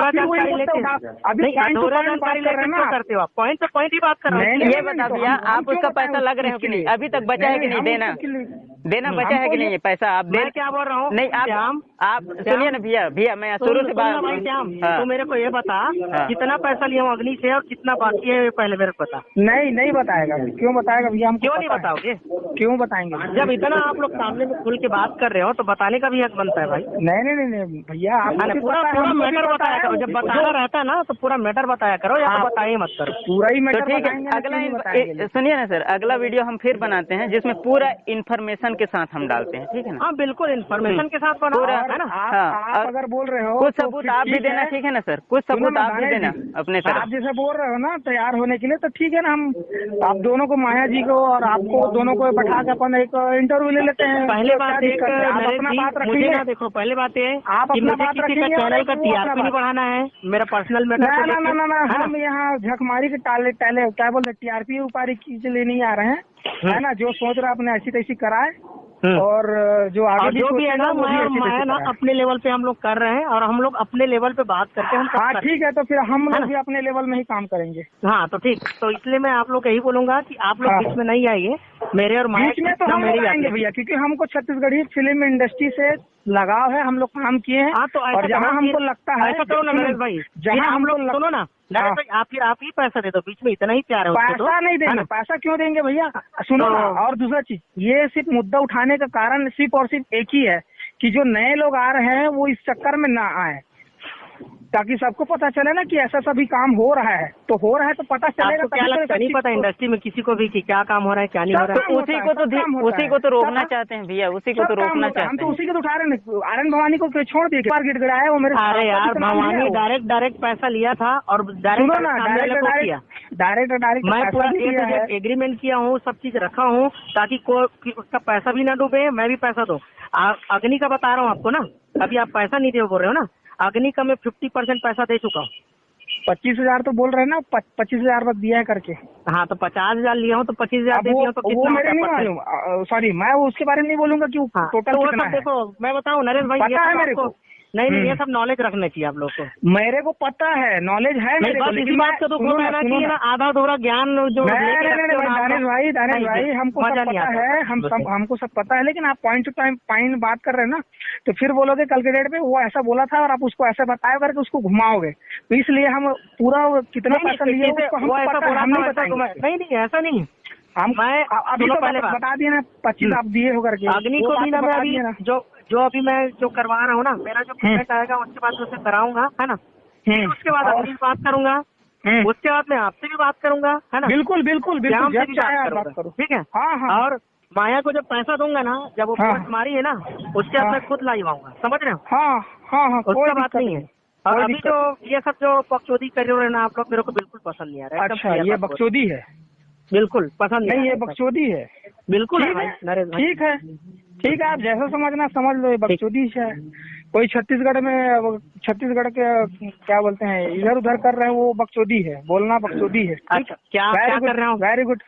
अधूरा जानकारी लेके अभी अधूरा जानकारी लेके क्यों करते हो आप? पॉइंट तो पॉइंट ही बात कर रहे हो। ये बता भैया, आप उसका पैसा लग रहे हो कि नहीं? अभी तक बचा है कि नहीं? देना बचा है कि नहीं? ये पैसा आप दे, क्या बोल रहा हूँ? नहीं आप सुनिए ना भैया, मैं शुरू से बात। तो मेरे को ये बता, कितना पैसा लिया हूँ अग्नि से और कितना बाकी है पहले मेरे को बता। नहीं बताएगा। क्यों बताएगा भैया? हम क्यों नहीं बताओगे? क्यों बताएंगे? जब इतना आप लोग सामने में खुल के बात कर रहे हो तो बताने का भी हक बनता है भाई। नहीं भैया, आपने पूरा मैटर बताया करो। जब बताना रहता है ना तो पूरा मैटर बताया करो, या बताइए मत करो। पूरा ही मैटर ठीक है। अगला सुनिए ना सर, अगला वीडियो हम फिर बनाते हैं जिसमें पूरा इन्फॉर्मेशन के साथ हम डालते हैं, ठीक है ना? हाँ बिल्कुल, इन्फॉर्मेशन के साथ बनाओ, है ना? आप अगर बोल रहे हो कुछ सबूत आप भी देना, ठीक है ना सर? कुछ सबूत आप भी देना अपने तरफ। आप जैसे बोल रहे हो ना तैयार होने के लिए, तो ठीक है ना, हम आप दोनों को, माया जी को और आपको दोनों को बैठा के अपन एक इंटरव्यू ले लेते हैं। पहले बात मुझे ना देखो, पहले बात ये आप अपना बात किसी का चैनल का टीआरपी नहीं बढ़ाना है, मेरा पर्सनल मैटर। ना हम यहाँ झकमारी के टाले क्या बोलते, टीआरपी उपारी के लिए नहीं आ रहे हैं, है ना? जो सोच रहा अपने ऐसी तैसी कराए, और जो आगे जो भी है ना, मैं ना अपने लेवल पे हम लोग कर रहे हैं, और हम लोग अपने लेवल पे बात करके हम। हाँ ठीक है, तो फिर हम लोग भी अपने लेवल में ही काम करेंगे। हाँ तो ठीक, तो इसलिए मैं आप लोग को यही बोलूंगा कि आप लोग बीच में नहीं आइए, मेरे और बीच में तो हम आएंगे भैया, क्योंकि हमको छत्तीसगढ़ी फिल्म इंडस्ट्री से लगाव है, हम लोग काम किए हैं। हाँ तो और जहाँ हमको लगता है, ऐसा करो ना नरेश भाई, जहाँ हम लोग, सुनो ना नरेश भाई, आप ही पैसा दे दो, बीच में इतना ही प्यार है। पैसा नहीं देंगे, पैसा क्यों देंगे भैया? सुनो ना, और दूसरा चीज, ये सिर्फ मुद्दा उठाने का कारण सिर्फ और सिर्फ एक ही है कि जो नए लोग आ रहे हैं वो इस चक्कर में ना आए, ताकि सबको पता चले ना कि ऐसा सभी काम हो रहा है, तो हो रहा है तो पता चलेगा। तो क्या लगता है, नहीं पता इंडस्ट्री में किसी को भी कि क्या काम हो रहा है क्या नहीं हो रहा है? उसी को तो रोकना चाहते हैं भैया, उसी को तो रोकना चाहते हैं। हम तो उसी को तो उठा रहे हैं। आर्यन भवानी को छोड़ दिए, मार्केट गया वो मेरे। अरे यार, भवानी डायरेक्ट पैसा लिया था और डायरेक्ट मैं पूरा एग्रीमेंट किया हूँ, सब चीज रखा हूँ ताकि उसका पैसा भी ना डूबे, मैं भी पैसा दूं। अग्नि का बता रहा हूँ आपको ना, अभी आप पैसा नहीं दे बोल रहे हो ना, अग्नि का मैं 50% पैसा दे चुका हूँ। 25,000 तो बोल रहे हैं ना, 25,000 बस दिया है करके। हाँ तो 50,000 लिया हूँ तो 25,000 दे दिया, तो वो मेरे नहीं मालूम, सॉरी, मैं उसके बारे में नहीं बोलूंगा कि टोटल कितना है। देखो मैं बताऊँ नरेश भाई, पता है मेरे को। नहीं ये सब नॉलेज रखना चाहिए आप लोग को। मेरे को पता है, नॉलेज है मेरे को, लेकिन बात का तो कहना चाहिए ना, आधा अधूरा ज्ञान जो। दानिश भाई हमको सब पता है, हमको सब पता है, लेकिन आप पॉइंट टू पॉइंट बात कर रहे हैं ना, तो फिर बोलोगे कल के डेट पे वो ऐसा बोला था और आप उसको ऐसा बताया करके उसको घुमाओगे, तो इसलिए हम पूरा कितना पैसा लिया उसको हम नहीं बताएंगे। नहीं ऐसा नहीं, मैं अभी तो पहले बता दिया ना, 25 आप दिए हो करके। अग्नि को भी ना मैं अभी जो अभी मैं जो करवा रहा हूँ ना, मेरा जो पेमेंट आएगा उसके बाद उसे कराऊंगा, है ना? उसके बाद अपनी बात करूंगा, उसके बाद मैं आपसे भी बात करूंगा, है ना? बिल्कुल बात करो, ठीक है। हाँ। और माया को जब पैसा दूंगा ना, जब वो पोस्ट मारी है ना, उसके बाद मैं खुद लाइव आऊंगा, समझ रहे हो? हाँ, कोई बात नहीं है। और अभी जो ये सब जो बकचोदी कर रहे हो ना आप लोग, मेरे को बिल्कुल पसंद नहीं आ रहा है। अच्छा, ये बकचोदी है? बिल्कुल पसंद नहीं, ये बकचोदी है। बिल्कुल नरेश, ठीक है, आप जैसा समझना समझ लो, ये बकचोदी है। कोई छत्तीसगढ़ के क्या बोलते हैं, इधर उधर कर रहे हैं, वो बकचोदी है, बोलना बकचोदी है। अच्छा, क्या कर रहा हूँ? वेरी गुड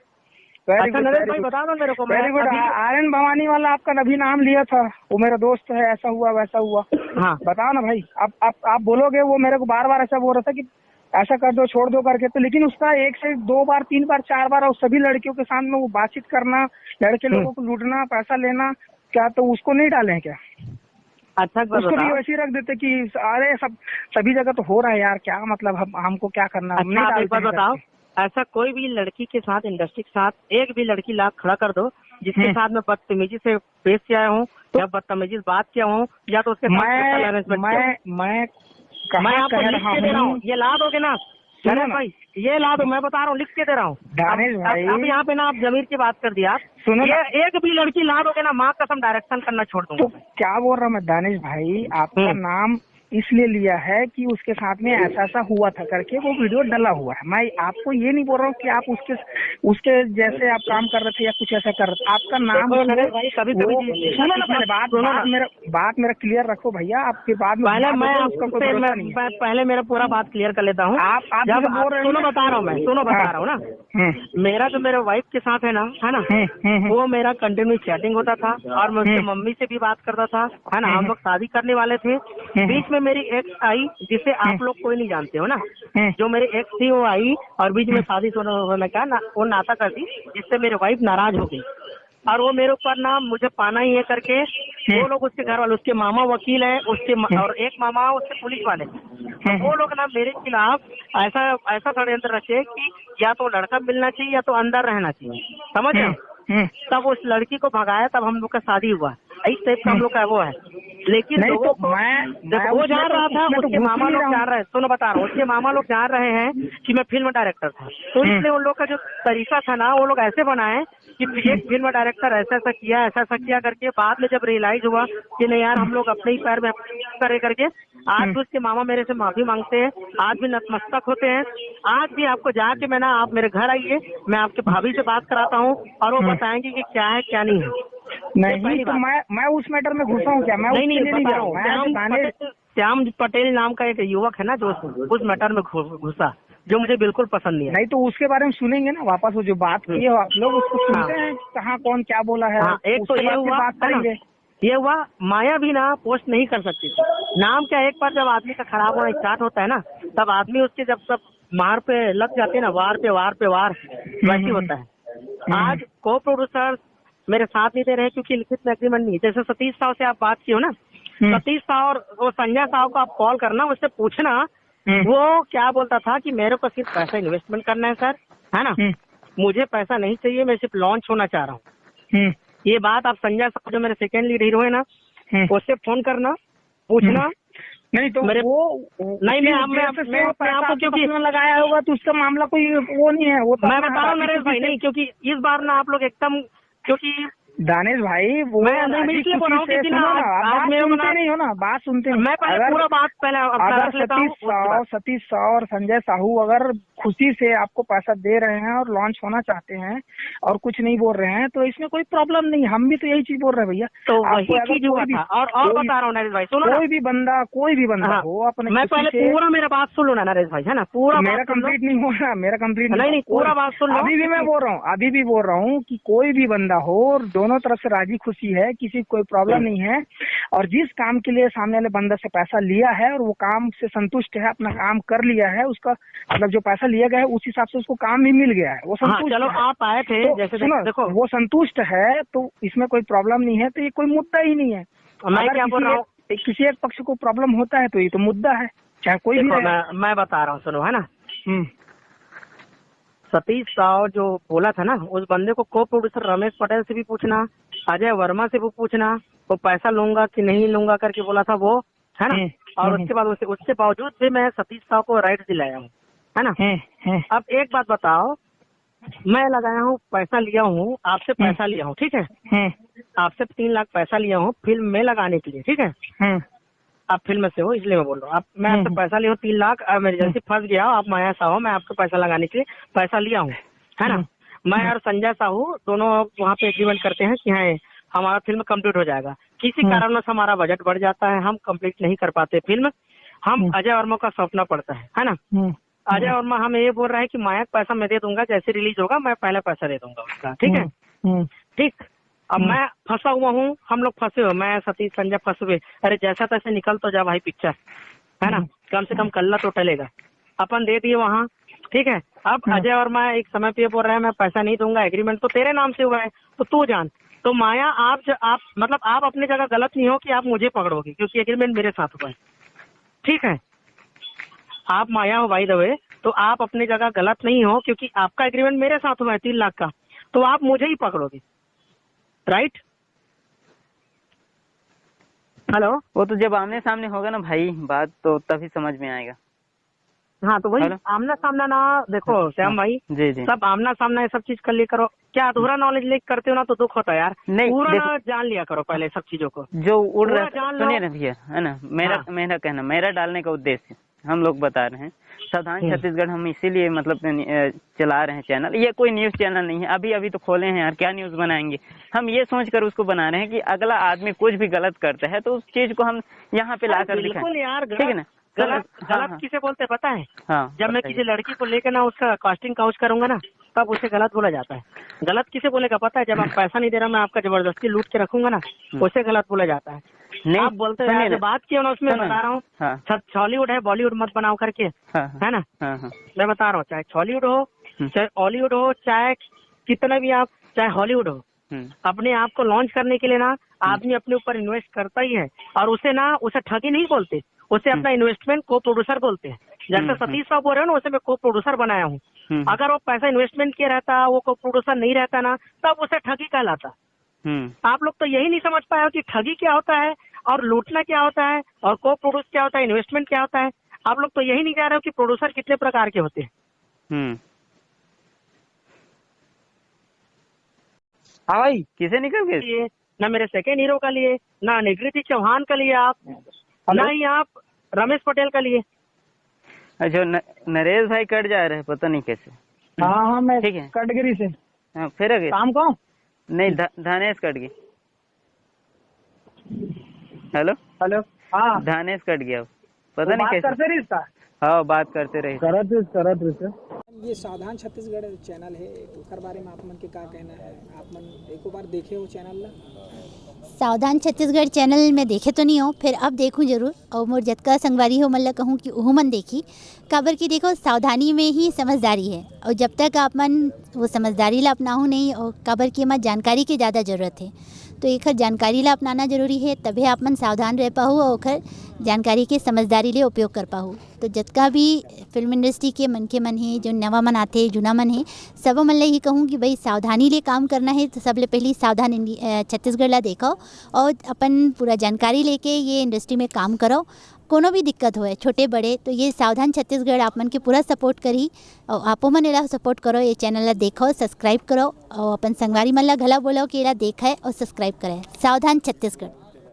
नरेश भाई, बता दो मेरे को। Very good. आर्यन भवानी वाला आपका अभी नाम लिया था, वो मेरा दोस्त है, ऐसा हुआ वैसा हुआ। हाँ बताओ ना भाई, आप बोलोगे, वो मेरे को बार बार ऐसा बोल रहा था कि ऐसा कर दो, छोड़ दो करके, तो लेकिन उसका 1 से 2 बार 3 बार 4 बार और सभी लड़कियों के सामने वो बातचीत करना, लड़के लोगों को लूटना, पैसा लेना, क्या तो उसको नहीं डालें क्या? अच्छा, उसको भी वैसे ही रख देते कि अरे सभी जगह तो हो रहा है यार, क्या मतलब हमको क्या करना? अच्छा, बताओ, ऐसा कोई भी लड़की के साथ, इंडस्ट्री के साथ एक भी लड़की लाख खड़ा कर दो जिसके साथ मैं बदतमीजी से पेश किया हूँ या बदतमीजी बात किया हूँ, या तो उसके मैं आपको लिख के दे रहा हूँ, ये ला दोगे ना नरेश भाई? ये ला दो, मैं बता रहा हूँ, लिख के दे रहा हूँ। दानिश भाई, अब यहाँ पे ना आप जमीर की बात कर दिया, सुनो, ये एक भी लड़की ला दोगे ना, माँ कसम डायरेक्शन करना छोड़ दूंगा। तो क्या बोल रहा हूँ मैं दानिश भाई, आपका नाम इसलिए लिया है कि उसके साथ में ऐसा हुआ था करके वो वीडियो डला हुआ है। मैं आपको ये नहीं बोल रहा हूँ कि आप उसके जैसे आप काम कर रहे थे या कुछ ऐसा कर रहे थे। आपका नाम सुनो ना पहले बात मेरा क्लियर रखो भैया, आपके बाद पहले मेरा पूरा बात क्लियर कर लेता हूँ। आप जब बोल रहे हो, बता रहा हूँ ना, मेरा जो मेरे वाइफ के साथ है ना, वो मेरा कंटिन्यू चैटिंग होता था और मैं उसकी मम्मी से भी बात करता था, है ना? हम लोग शादी करने वाले थे, बीच में में मेरी एक्स आई, जिसे आप लोग कोई नहीं जानते हो ना, जो मेरी एक्स थी वो आई और बीच में शादी होने का वो नाता कर दी, जिससे मेरी वाइफ नाराज हो गई और वो मेरे ऊपर ना मुझे पाना ही है करके वो लोग, उसके घर वाले, उसके मामा वकील है, और एक मामा उसके पुलिस वाले, तो वो लोग ना मेरे खिलाफ ऐसा षड्यंत्र रखे कि या तो लड़का मिलना चाहिए या तो अंदर रहना चाहिए, समझ रहे हो। तब उस लड़की को भगाया, तब हम लोग का शादी हुआ, इस टाइप का हम लोग का वो है। लेकिन नहीं लोगों तो को वो जान रहा था, उसके मामा लोग जान रहे हैं, सुनो बता रहा हूँ, उसके मामा लोग जान रहे हैं कि मैं फिल्म डायरेक्टर था, तो इसलिए उन लोग का जो तरीका था ना, वो लोग ऐसे बनाए कि एक फिल्म डायरेक्टर ऐसा ऐसा किया करके, बाद में जब रियलाइज हुआ कि नहीं यार हम लोग अपने ही पैर में करे करके, आज भी उसके मामा मेरे से माफी मांगते हैं, आज भी नतमस्तक होते हैं। आज भी आपको जाके मैं ना, आप मेरे घर आइए, मैं आपके भाभी से बात कराता हूँ और वो बताएंगे कि क्या है क्या नहीं है। नहीं तो मैं उस मैटर में घुसा हूँ क्या? मैं नहीं बता रहा हूँ, श्याम पटेल नाम का एक युवक है ना जो उस मैटर में घुसा, जो मुझे बिल्कुल पसंद नहीं है। नहीं तो उसके बारे में सुनेंगे ना वापस, वो जो बात की हो आप लोग उसको सुनते हैं, कहाँ कौन क्या बोला है। एक तो ये हुआ, बात करेंगे। ये हुआ, माया भी ना पोस्ट नहीं कर सकती थी। नाम क्या, एक बार जब आदमी का खराब होना स्टार्ट होता है ना, तब आदमी उसके जब सब मार पे लग जाते हैं ना, वार पे वार वैसे होता है। आज को प्रोड्यूसर मेरे साथ नहीं दे रहे क्योंकि लिखित में एग्रीमेंट नहीं। जैसे सतीश साहु से आप बात की हो ना, सतीश साहु और वो संजय साहु को आप कॉल करना, उससे पूछना वो क्या बोलता था कि मेरे को सिर्फ पैसा इन्वेस्टमेंट करना है सर, है ना, मुझे पैसा नहीं चाहिए, मैं सिर्फ लॉन्च होना चाह रहा हूँ। ये बात आप संजय साहु जो मेरे सेकेंड लीड हीरो है ना, उससे फोन करना, पूछना। नहीं तो मेरे वो नहीं आपको क्योंकि लगाया होगा तो उसका मामला कोई वो नहीं है, वो तो मैं बता रहा हूँ नरेश भाई, नहीं क्योंकि इस बार ना आप लोग एकदम, क्योंकि दानिश भाई वो मैं इसलिए बोल रहा हूँ कि बात सुनते नहीं हो ना, बात सुनते नहीं। मैं पहले पूरा बात पहले अगर सतीश साहु और संजय साहू अगर खुशी से आपको पैसा दे रहे हैं और लॉन्च होना चाहते हैं और कुछ नहीं बोल रहे हैं तो इसमें कोई प्रॉब्लम नहीं। हम भी तो यही चीज बोल रहे हैं भैया। तो वही चीज हुआ था। और बता रहा हूँ नरेश भाई, सुनो, कोई भी बंदा हो अपने, मैं पहले पूरा मेरा बात सुन लो ना नरेश भाई, है ना, पूरा मेरा कंप्लीट नहीं हो रहा, मेरा कंप्लीट नहीं, पूरा बात सुन लो। अभी भी मैं बोल रहा हूँ कि कोई भी बंदा हो, दोनों तरफ से राजी खुशी है, किसी कोई प्रॉब्लम नहीं है, और जिस काम के लिए सामने वाले बंदा से पैसा लिया है और वो काम से संतुष्ट है, अपना काम कर लिया है, उसका मतलब जो पैसा लिया गया है उस हिसाब से उसको काम भी मिल गया है, वो संतुष्ट। चलो आप आए थे, तो जैसे देखो वो संतुष्ट है तो इसमें कोई प्रॉब्लम नहीं है, तो ये कोई मुद्दा ही नहीं है। मैं क्या बोल रहा हूँ, किसी एक पक्ष को प्रॉब्लम होता है तो ये तो मुद्दा है, चाहे कोई भी। मैं बता रहा हूँ, सुनो, है ना, सतीश साहु जो बोला था ना, उस बंदे को को प्रोड्यूसर रमेश पटेल से भी पूछना, अजय वर्मा से भी पूछना, वो पैसा लूंगा कि नहीं लूंगा करके बोला था वो, है ना। और उसके बाद उसके बावजूद भी मैं सतीश साहु को राइट दिलाया हूँ, है ना। अब एक बात बताओ, मैं लगाया हूँ, पैसा लिया हूँ, आपसे पैसा लिया हूँ, ठीक है, आपसे 3 लाख पैसा लिया हूँ फिल्म में लगाने के लिए, ठीक है, आप फिल्म से हो इसलिए मैं बोल रहा हूँ। मैं आपसे पैसा लिया हूँ 3 लाख, इमरजेंसी फंस गया, आप माया साहू, मैं आपको पैसा लगाने के लिए पैसा लिया हूँ, है ना। मैं और संजय साहू दोनों वहाँ पे एग्रीमेंट करते हैं कि हाँ हमारा फिल्म कंप्लीट हो जाएगा। किसी कारणवश हमारा बजट बढ़ जाता है, हम कंप्लीट नहीं कर पाते फिल्म, हम अजय वर्मा का सौंपना पड़ता है ना। अजय वर्मा हमें ये बोल रहा है कि माया पैसा मैं दे दूंगा, जैसे रिलीज होगा मैं पहले पैसा दे दूंगा उसका, ठीक है, ठीक। अब मैं फंसा हुआ हूँ, हम लोग फंसे हुए, मैं सतीश संजय फंसे हुए। अरे जैसा तैसे निकल तो जा भाई पिक्चर, है ना, कम से कम कल्ला तो टलेगा। अपन दे दिए वहाँ, ठीक है। अब अजय वर्मा एक समय पे बोल रहा है मैं पैसा नहीं दूंगा, एग्रीमेंट तो तेरे नाम से हुआ है तो तू जान। तो माया आप मतलब आप अपनी जगह गलत नहीं हो कि आप मुझे पकड़ोगे, क्योंकि एग्रीमेंट मेरे साथ हुआ है, ठीक है। आप माया हो बाय द वे, तो आप अपनी जगह गलत नहीं हो क्योंकि आपका एग्रीमेंट मेरे साथ हुआ है 3 लाख का, तो आप मुझे ही पकड़ोगे, राइट। हेलो, वो तो जब आमने सामने होगा ना भाई बात, तो तभी समझ में आएगा। हाँ तो वही आमना सामना ना, देखो श्याम भाई, जी सब आमना सामना ये सब चीज कर लिया करो। क्या अधूरा नॉलेज लेकर करते हो ना तो दुख होता है यार, नहीं पूरा ना जान लिया करो पहले सब चीजों को जो उड़ रहा है। सुनिए ना भैया, है ना, मेरा कहना, मेरा डालने का उद्देश्य हम लोग बता रहे हैं, सावधान छत्तीसगढ़ हम इसीलिए मतलब चला रहे हैं चैनल। ये कोई न्यूज चैनल नहीं है, अभी तो खोले हैं यार, क्या न्यूज बनाएंगे। हम ये सोच कर उसको बना रहे हैं कि अगला आदमी कुछ भी गलत करता है तो उस चीज को हम यहाँ पे ला कर दिखाएं, ठीक है ना। गलत किसे बोलते पता है? हाँ, जब मैं किसी लड़की को लेकर ना उसका कास्टिंग काउच करूंगा ना, तब उसे गलत बोला जाता है। गलत किसे बोलेगा पता है? जब आप पैसा नहीं दे रहा, मैं आपका जबरदस्ती लूट के रखूंगा ना, उसे गलत बोला जाता है। नहीं, आप बोलते हैं जो बात किया ना, उसमें बता रहा हूँ। हाँ। हॉलीवुड है, बॉलीवुड मत बनाओ करके, हाँ, है ना? हाँ, हाँ, मैं बता रहा हूँ, चाहे हॉलीवुड हो, चाहे हॉलीवुड हो, चाहे कितना भी आप, चाहे हॉलीवुड हो, अपने आप को लॉन्च करने के लिए ना आदमी अपने ऊपर इन्वेस्ट करता ही है। और उसे ठगी नहीं बोलते, उसे अपना इन्वेस्टमेंट को प्रोड्यूसर बोलते हैं। जैसे सतीश साहब बोल रहे हो ना, उसे मैं को प्रोड्यूसर बनाया हूँ। अगर वो पैसा इन्वेस्टमेंट किया रहता, वो को प्रोड्यूसर नहीं रहता ना, तब उसे ठगी कहलाता। आप लोग तो यही नहीं समझ पाए हो कि ठगी क्या होता है और लूटना क्या होता है और को प्रोड्यूस क्या होता है, इन्वेस्टमेंट क्या होता है। आप लोग तो यही नहीं जान रहे हो कि प्रोड्यूसर कितने प्रकार के होते हैं। हाँ भाई, किसे निकल गए? ना मेरे सेकेंड हीरो का लिए, ना निगृति चौहान का लिए आप, ना ही आप रमेश पटेल का लिए। अच्छा, नरेश भाई कट जा रहे हैं, पता नहीं कैसे। हाँ, मैं ठीक है, कैटेगरी से। हाँ, फिर आगे काम कौन? नहीं, धानेश कट गई। हेलो, हाँ, धानेश कट गया, पता नहीं कैसे। करते रही इसका। हाँ, बात करते रहे। करत ये सावधान छत्तीसगढ़ चैनल है, एकर बारे में आप मन के का कहना है? आप मन एको बार देखे हो चैनल ला? सावधान छत्तीसगढ़ चैनल में देखे तो नहीं हो, फिर अब देखूं जरूर। और मोर जतका संगवारी हो मल्ला कहूँ कि ओह मन देखी, काबर की देखो सावधानी में ही समझदारी है। और जब तक आप मन वो समझदारी ला अपनाओ नहीं, और काबर की हमारे जानकारी की ज़्यादा ज़रूरत है, तो एक जानकारी ला अपनाना जरूरी है, तभी आप मन सावधान रह पाओ और ओखर जानकारी के समझदारी ले उपयोग कर पाओ। तो जतका भी फिल्म इंडस्ट्री के मन है, जो नवा मन आते, जुना मन है, सब मन ले ही कहूँ कि भाई सावधानी ले काम करना है। तो सबले पहले सावधान छत्तीसगढ़ ला देखो और अपन पूरा जानकारी लेके ये इंडस्ट्री में काम करो। कोनो भी दिक्कत होए, छोटे बड़े, तो ये सावधान छत्तीसगढ़ आप मन के पूरा सपोर्ट करी। और आपो मन एला सपोर्ट करो, ये चैनल ला देखो, सब्सक्राइब करो और अपन संगवारी मन ला घला बोलो कि एला देखा है और सब्सक्राइब करे। सावधान छत्तीसगढ़।